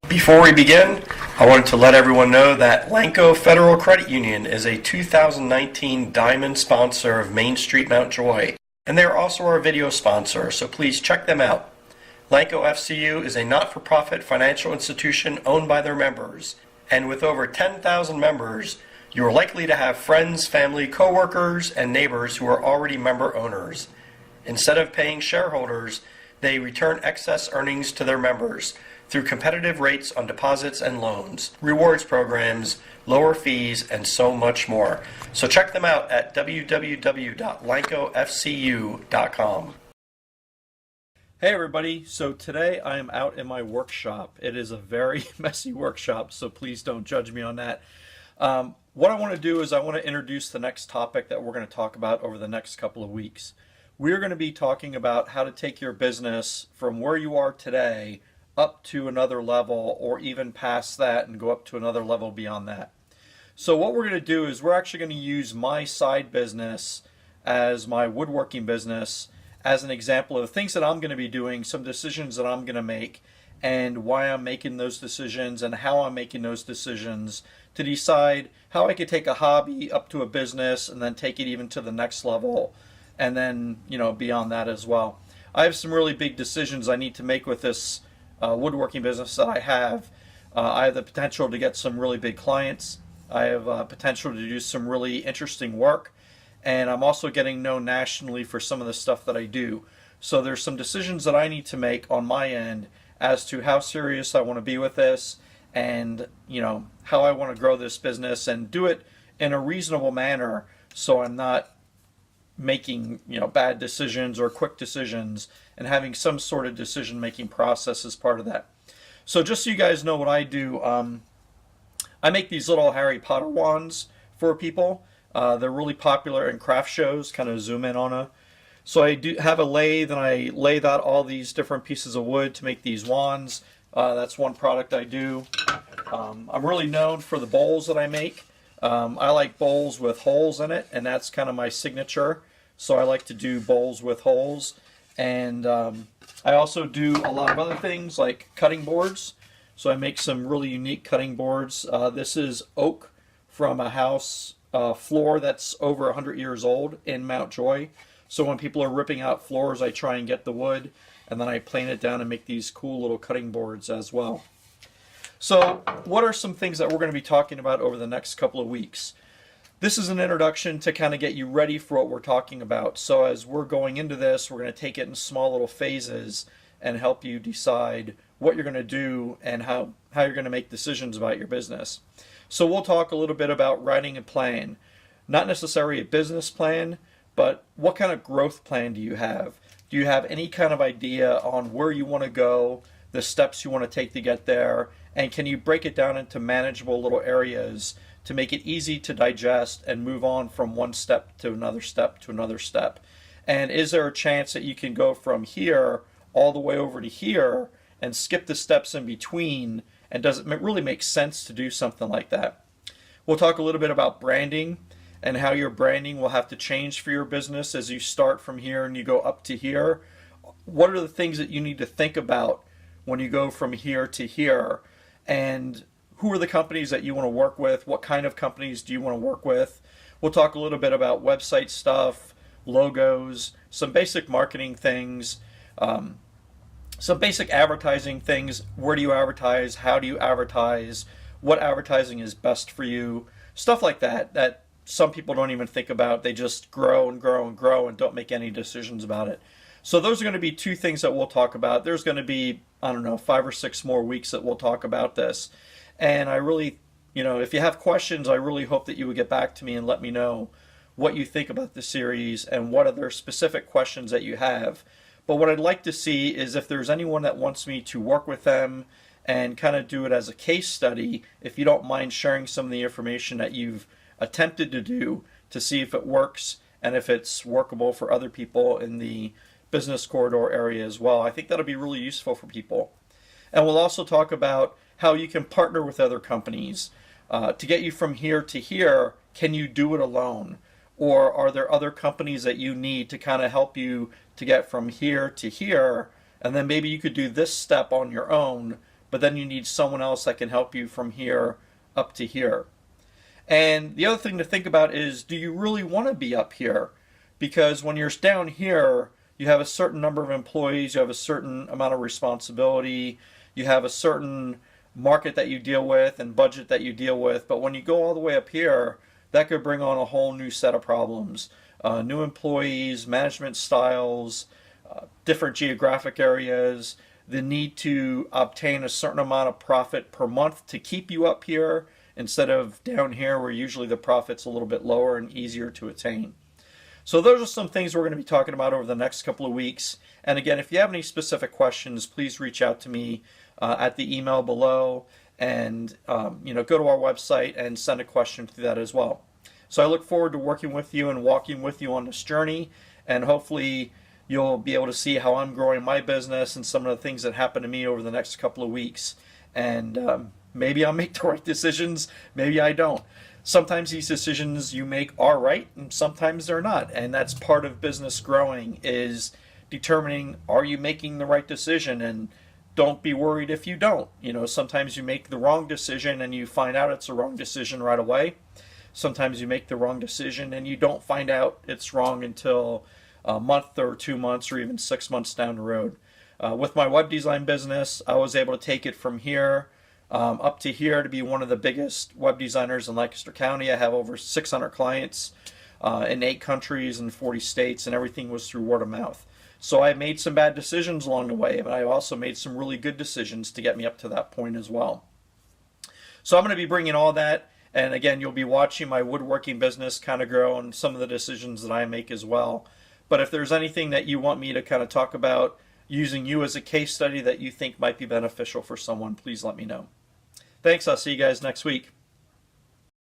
Before we begin, I wanted to let everyone know that Lanco Federal Credit Union is a 2019 Diamond sponsor of Main Street Mount Joy, and they are also our video sponsor, so please check them out. Lanco FCU is a not-for-profit financial institution owned by their members, and with over 10,000 members, you are likely to have friends, family, coworkers, and neighbors who are already member owners. Instead of paying shareholders, they return excess earnings to their members through competitive rates on deposits and loans, rewards programs, lower fees, and so much more. So check them out at www.lancofcu.com. Hey everybody, so today I am out in my workshop. It is a very messy workshop, so please don't judge me on that. What I want to do is I want to introduce the next topic that we're going to talk about over the next couple of weeks. We're going to be talking about how to take your business from where you are today up to another level, or even past that and go up to another level beyond that. So what we're going to do is we're actually going to use my side business as my woodworking business as an example of things that I'm going to be doing, some decisions that I'm going to make, and why I'm making those decisions and how I'm making those decisions to decide how I could take a hobby up to a business and then take it even to the next level, and then, beyond that as well. I have some really big decisions I need to make with this woodworking business that I have. I have the potential to get some really big clients. I have potential to do some really interesting work, and I'm also getting known nationally for some of the stuff that I do. So there's some decisions that I need to make on my end as to how serious I want to be with this, and how I want to grow this business and do it in a reasonable manner, so I'm not making bad decisions or quick decisions, and having some sort of decision making process as part of that. So just so you guys know what I do, I make these little Harry Potter wands for people. They're really popular in craft shows. Kind of zoom in on a. So I do have a lathe, and I lathe out all these different pieces of wood to make these wands. That's one product I do. I'm really known for the bowls that I make. I like bowls with holes in it, and that's kind of my signature. So I like to do bowls with holes. And I also do a lot of other things like cutting boards. So I make some really unique cutting boards. This is oak from a house floor that's over 100 years old in Mount Joy. So when people are ripping out floors, I try and get the wood, and then I plane it down and make these cool little cutting boards as well. So what are some things that we're going to be talking about over the next couple of weeks? This is an introduction to kind of get you ready for what we're talking about. So as we're going into this, we're going to take it in small little phases and help you decide what you're going to do and how you're going to make decisions about your business. So we'll talk a little bit about writing a plan. Not necessarily a business plan, but what kind of growth plan do you have? Do you have any kind of idea on where you want to go, the steps you want to take to get there, and can you break it down into manageable little areas to make it easy to digest and move on from one step to another step to another step? And is there a chance that you can go from here all the way over to here and skip the steps in between? And does it really make sense to do something like that? We'll talk a little bit about branding and how your branding will have to change for your business as you start from here and you go up to here. What are the things that you need to think about when you go from here to here? And who are the companies that you want to work with? What kind of companies do you want to work with? We'll talk a little bit about website stuff, logos, some basic marketing things, some basic advertising things. Where do you advertise? How do you advertise? What advertising is best for you? Stuff like that some people don't even think about. They just grow and grow and grow and don't make any decisions about it. So those are going to be two things that we'll talk about. There's going to be, 5 or 6 more weeks that we'll talk about this. And I really, if you have questions, I really hope that you would get back to me and let me know what you think about the series and what other specific questions that you have. But what I'd like to see is if there's anyone that wants me to work with them and kind of do it as a case study, if you don't mind sharing some of the information that you've attempted to do to see if it works and if it's workable for other people in the business corridor area as well. I think that'll be really useful for people. And we'll also talk about how you can partner with other companies to get you from here to here. Can you do it alone? Or are there other companies that you need to kind of help you to get from here to here? And then maybe you could do this step on your own but then you need someone else that can help you from here up to here. And the other thing to think about is, do you really want to be up here? Because when you're down here, you have a certain number of employees, you have a certain amount of responsibility, you have a certain market that you deal with and budget that you deal with. But when you go all the way up here, that could bring on a whole new set of problems. New employees, management styles, different geographic areas, the need to obtain a certain amount of profit per month to keep you up here instead of down here where usually the profit's a little bit lower and easier to attain. So those are some things we're going to be talking about over the next couple of weeks. And again, if you have any specific questions, please reach out to me at the email below, and go to our website and send a question through that as well. So I look forward to working with you and walking with you on this journey, and hopefully you'll be able to see how I'm growing my business and some of the things that happen to me over the next couple of weeks. And maybe I'll make the right decisions, maybe I don't. Sometimes these decisions you make are right and sometimes they're not, and that's part of business growing, is determining, are you making the right decision? And don't be worried if you don't. Sometimes you make the wrong decision and you find out it's a wrong decision right away. Sometimes you make the wrong decision and you don't find out it's wrong until a month or 2 months or even 6 months down the road. With my web design business, I was able to take it from here up to here to be one of the biggest web designers in Lancaster County. I have over 600 clients in 8 countries and 40 states, and everything was through word of mouth. So I made some bad decisions along the way, but I also made some really good decisions to get me up to that point as well. So I'm going to be bringing all that, and again, you'll be watching my woodworking business kind of grow and some of the decisions that I make as well. But if there's anything that you want me to kind of talk about using you as a case study that you think might be beneficial for someone, please let me know. Thanks. I'll see you guys next week.